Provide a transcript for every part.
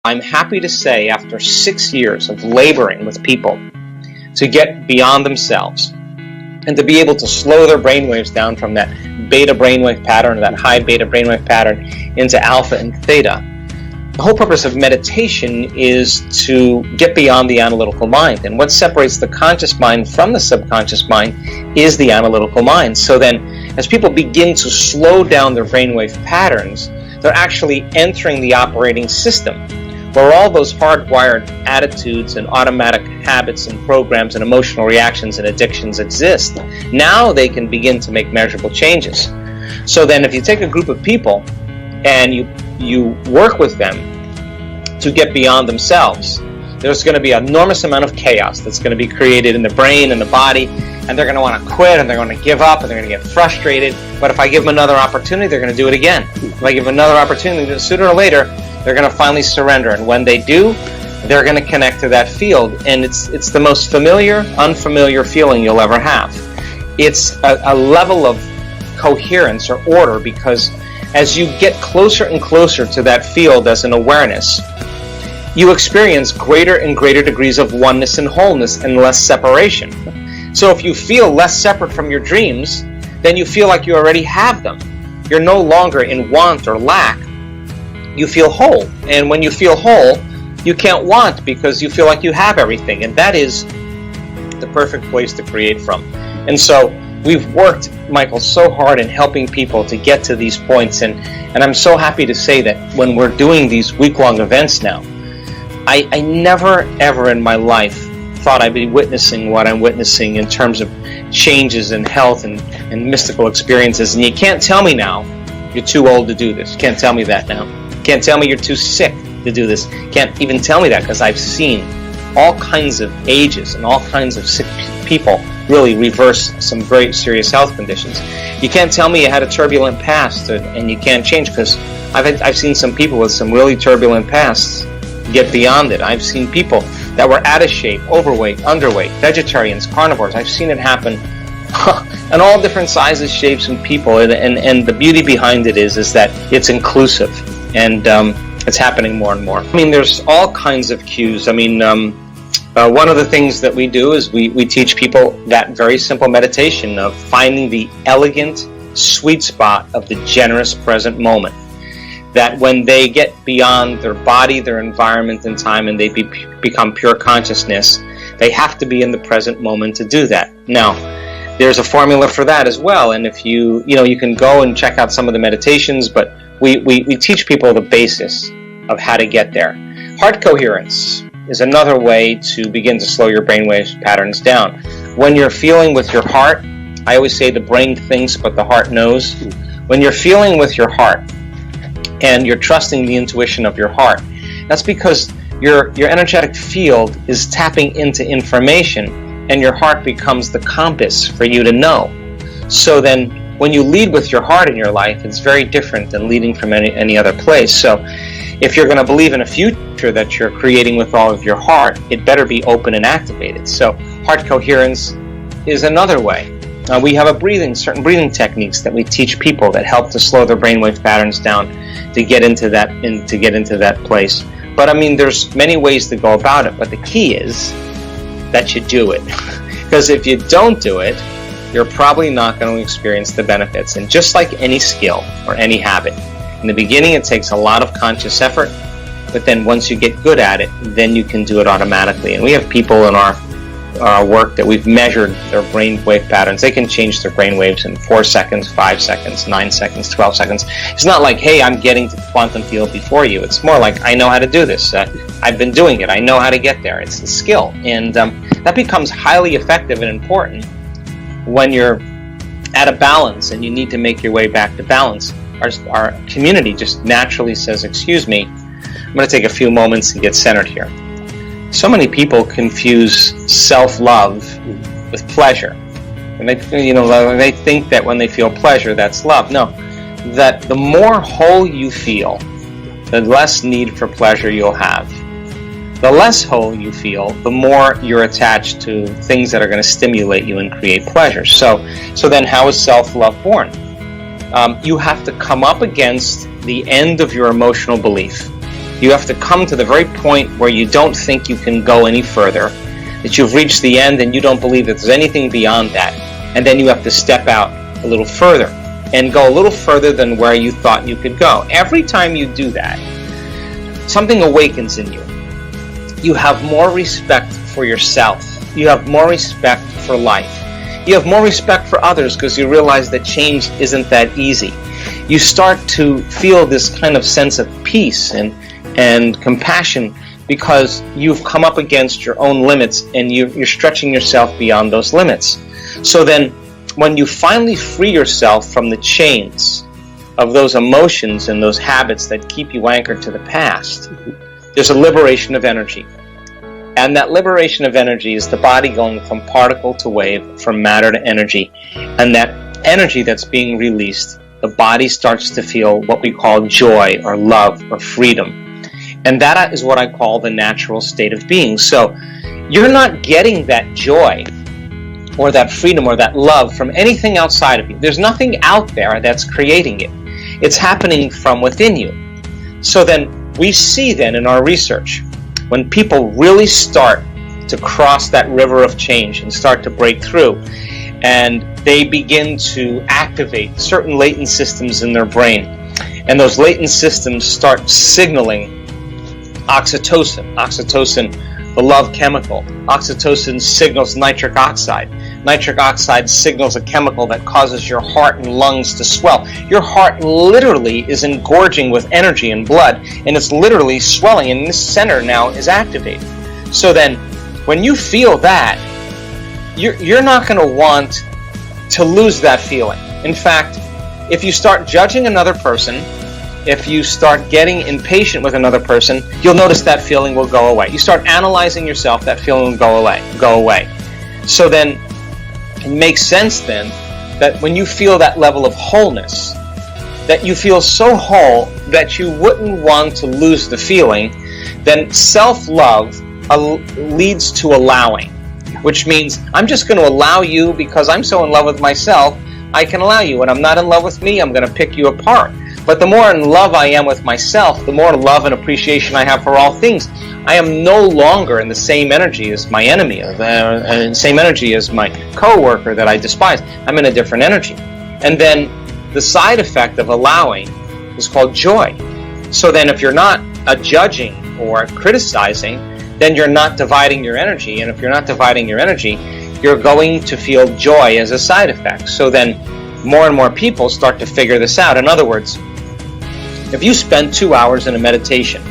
I'm happy to say, after 6 years of laboring with people to get beyond themselves and to be able to slow their brainwaves down from that beta brainwave pattern, or that high beta brainwave pattern, into alpha and theta, the whole purpose of meditation is to get beyond the analytical mind. And what separates the conscious mind from the subconscious mind is the analytical mind. So then, as people begin to slow down their brainwave patterns, they're actually entering the operating system, where all those hardwired attitudes and automatic habits and programs and emotional reactions and addictions exist. Now they can begin to make measurable changes. So then if you take a group of people and you work with them to get beyond themselves, there's going to be an enormous amount of chaos that's going to be created in the brain and the body, and they're going to want to quit, and they're going to give up, and they're going to get frustrated. But if I give them another opportunity, they're going to do it again. If I give them another opportunity, sooner or later, they're going to finally surrender. And when they do, they're going to connect to that field. And it's the most familiar, unfamiliar feeling you'll ever have. It's a level of coherence or order, because as you get closer and closer to that field as an awareness, you experience greater and greater degrees of oneness and wholeness and less separation. So if you feel less separate from your dreams, then you feel like you already have them. You're no longer in want or lack. You feel whole. And when you feel whole, you can't want, because you feel like you have everything. And that is the perfect place to create from. And so we've worked, Michael, so hard in helping people to get to these points. And I'm so happy to say that when we're doing these week-long events now, I never, ever in my life thought I'd be witnessing what I'm witnessing in terms of changes in health and mystical experiences. And you can't tell me now you're too old to do this. You can't tell me that now. You can't tell me you're too sick to do this. You can't even tell me that, because I've seen all kinds of ages and all kinds of sick people really reverse some very serious health conditions. You can't tell me you had a turbulent past and you can't change, because I've seen some people with some really turbulent pasts get beyond it. I've seen people that were out of shape, overweight, underweight, vegetarians, carnivores. I've seen it happen in all different sizes, shapes, and people. And the beauty behind it is that it's inclusive, and it's happening more and more. I mean, there's all kinds of cues. I mean, one of the things that we do is we teach people that very simple meditation of finding the elegant sweet spot of the generous present moment. That when they get beyond their body, their environment, and time, and they become pure consciousness, they have to be in the present moment to do that. Now, there's a formula for that as well, and if you can go and check out some of the meditations, but we teach people the basis of how to get there. Heart coherence is another way to begin to slow your brainwave patterns down. When you're feeling with your heart, I always say the brain thinks, but the heart knows. When you're feeling with your heart, and you're trusting the intuition of your heart, that's because your energetic field is tapping into information, and your heart becomes the compass for you to know. So then when you lead with your heart in your life, it's very different than leading from any other place. So if you're going to believe in a future that you're creating with all of your heart, it better be open and activated. So heart coherence is another way. We have certain breathing techniques that we teach people that help to slow their brainwave patterns down to get into that place. But I mean, there's many ways to go about it, but the key is that you do it. Because if you don't do it, you're probably not going to experience the benefits. And just like any skill or any habit, in the beginning it takes a lot of conscious effort, but then once you get good at it, then you can do it automatically. And we have people in our work that we've measured their brain wave patterns. They can change their brain waves in 4 seconds, 5 seconds, 9 seconds, 12 seconds. It's not like, hey, I'm getting to the quantum field before you. It's more like, I know how to do this. I've been doing it. I know how to get there. It's a skill. And that becomes highly effective and important when you're at a balance and you need to make your way back to balance. Our community just naturally says, excuse me, I'm going to take a few moments to get centered here. So many people confuse self-love with pleasure. And they think that when they feel pleasure, that's love. No, that the more whole you feel, the less need for pleasure you'll have. The less whole you feel, the more you're attached to things that are going to stimulate you and create pleasure. So then how is self-love born? You have to come up against the end of your emotional belief. You have to come to the very point where you don't think you can go any further, that you've reached the end and you don't believe that there's anything beyond that. And then you have to step out a little further and go a little further than where you thought you could go. Every time you do that, something awakens in you. You have more respect for yourself. You have more respect for life. You have more respect for others because you realize that change isn't that easy. You start to feel this kind of sense of peace and compassion because you've come up against your own limits and you're stretching yourself beyond those limits. So then, when you finally free yourself from the chains of those emotions and those habits that keep you anchored to the past, there's a liberation of energy. And that liberation of energy is the body going from particle to wave, from matter to energy. And that energy that's being released, the body starts to feel what we call joy or love or freedom. And that is what I call the natural state of being. So you're not getting that joy or that freedom or that love from anything outside of you. There's nothing out there that's creating it. It's happening from within you. So then we see then in our research, when people really start to cross that river of change and start to break through, and they begin to activate certain latent systems in their brain, and those latent systems start signaling oxytocin. Oxytocin, the love chemical. Oxytocin signals nitric oxide. Nitric oxide signals a chemical that causes your heart and lungs to swell. Your heart literally is engorging with energy and blood, and it's literally swelling, and this center now is activated. So then, when you feel that, you're not going to want to lose that feeling. In fact, if you start judging another person, if you start getting impatient with another person, you'll notice that feeling will go away. You start analyzing yourself, that feeling will go away. So then, it makes sense then that when you feel that level of wholeness, that you feel so whole that you wouldn't want to lose the feeling, then self-love leads to allowing, which means I'm just going to allow you because I'm so in love with myself, I can allow you. When I'm not in love with me, I'm going to pick you apart. But the more in love I am with myself, the more love and appreciation I have for all things. I am no longer in the same energy as my enemy, or the same energy as my co-worker that I despise. I'm in a different energy. And then the side effect of allowing is called joy. So then if you're not judging or criticizing, then you're not dividing your energy. And if you're not dividing your energy, you're going to feel joy as a side effect. So then more and more people start to figure this out. In other words, if you spend 2 hours in a meditation,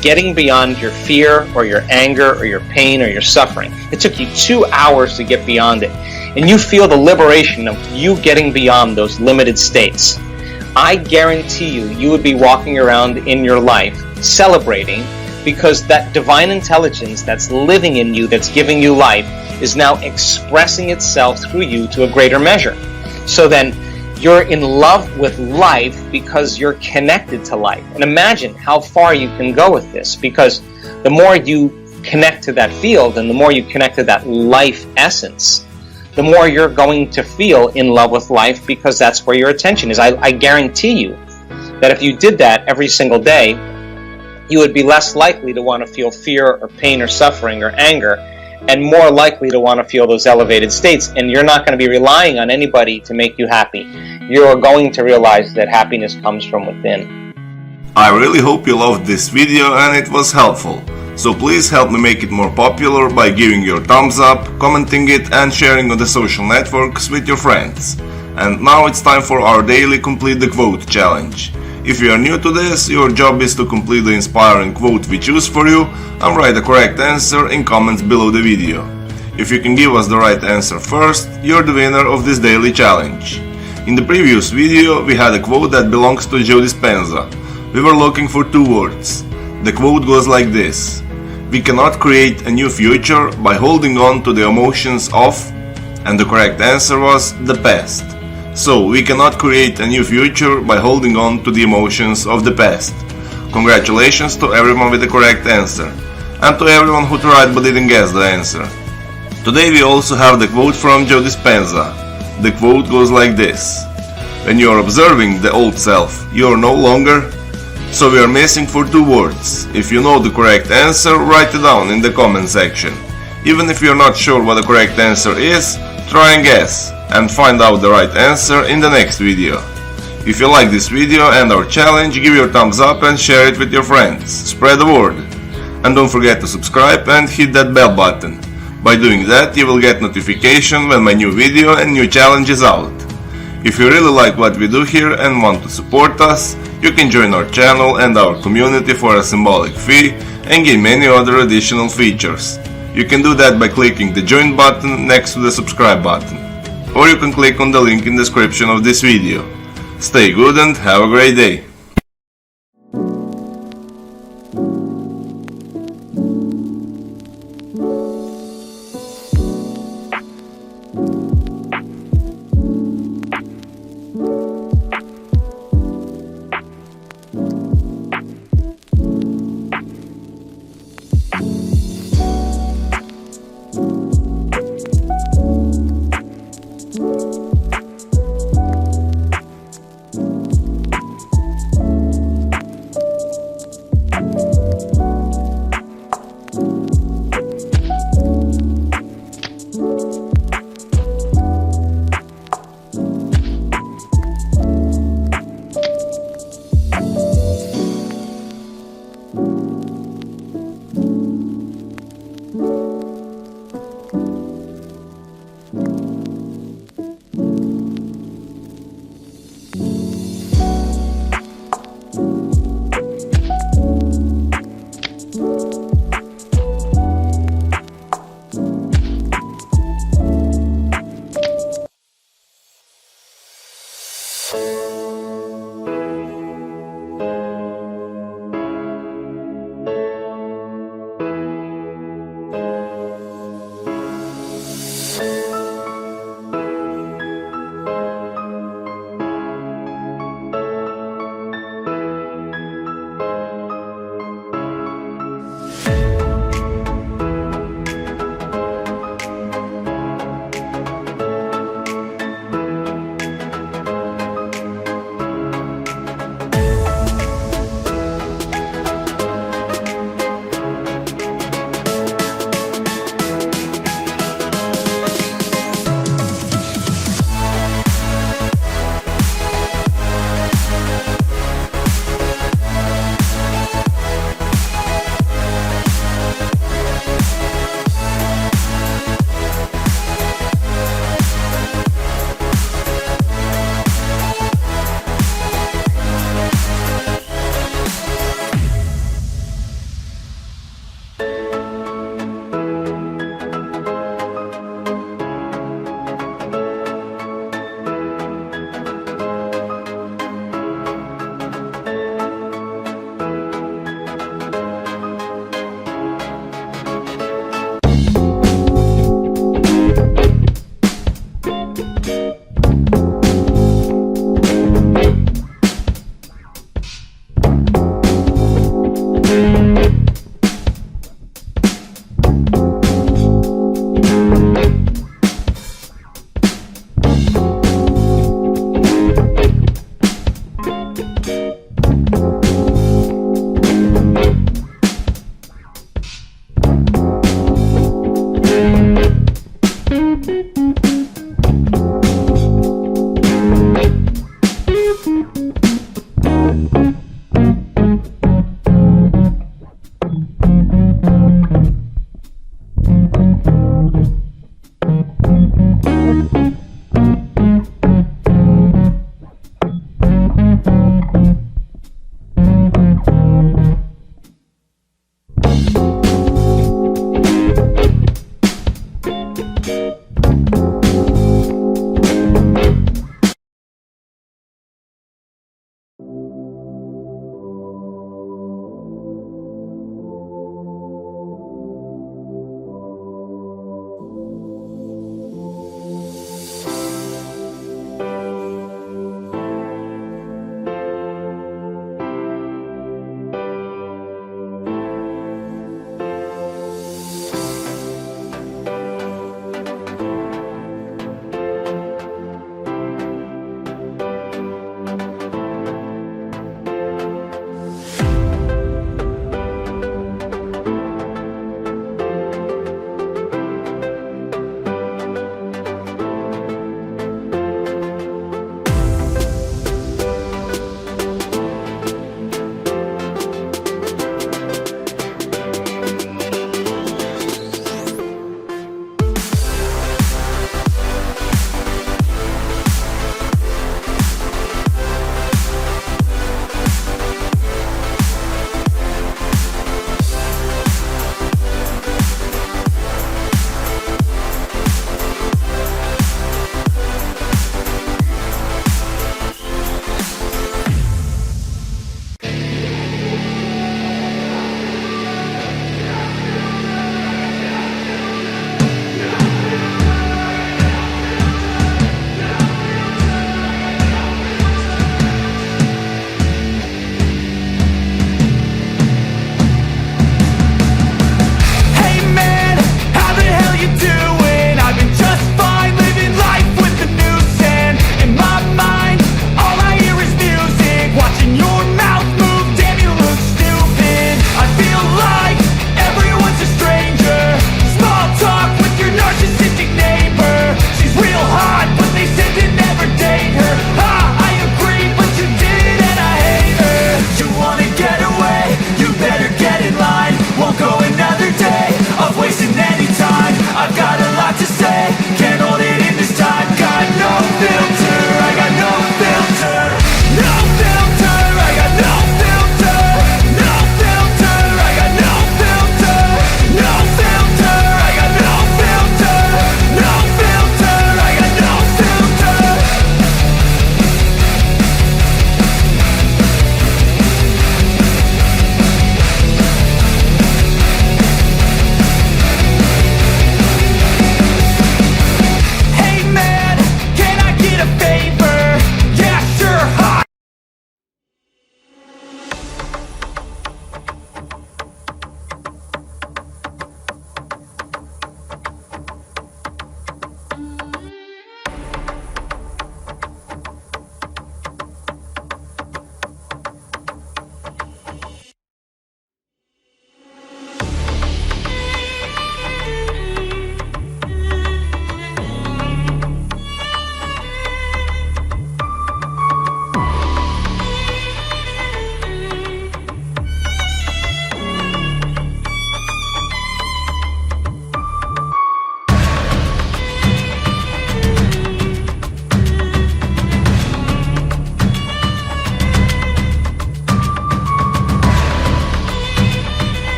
getting beyond your fear or your anger or your pain or your suffering, it took you 2 hours to get beyond it, and you feel the liberation of you getting beyond those limited states, I guarantee you would be walking around in your life celebrating, because that divine intelligence that's living in you, that's giving you life, is now expressing itself through you to a greater measure. So then you're in love with life because you're connected to life. And imagine how far you can go with this, because the more you connect to that field and the more you connect to that life essence, the more you're going to feel in love with life, because that's where your attention is. I guarantee you that if you did that every single day, you would be less likely to want to feel fear or pain or suffering or anger, and more likely to want to feel those elevated states. And you're not going to be relying on anybody to make you happy. You're going to realize that happiness comes from within. I really hope you loved this video and it was helpful. So please help me make it more popular by giving your thumbs up, commenting it and sharing on the social networks with your friends. And now it's time for our daily Complete the Quote challenge. If you are new to this, your job is to complete the inspiring quote we choose for you and write the correct answer in comments below the video. If you can give us the right answer first, you're the winner of this daily challenge. In the previous video, we had a quote that belongs to Joe Dispenza. We were looking for 2 words. The quote goes like this: "We cannot create a new future by holding on to the emotions of," and the correct answer was the past. So, we cannot create a new future by holding on to the emotions of the past. Congratulations to everyone with the correct answer, and to everyone who tried but didn't guess the answer. Today we also have the quote from Joe Dispenza. The quote goes like this: "When you are observing the old self, you are no longer So we are missing for 2 words. If you know the correct answer, write it down in the comment section. Even if you're not sure what the correct answer is, try and guess, and find out the right answer in the next video. If you like this video and our challenge, give your thumbs up and share it with your friends. Spread the word. And don't forget to subscribe and hit that bell button. By doing that, you will get notification when my new video and new challenge is out. If you really like what we do here and want to support us, you can join our channel and our community for a symbolic fee and gain many other additional features. You can do that by clicking the join button next to the subscribe button. Or you can click on the link in the description of this video. Stay good and have a great day.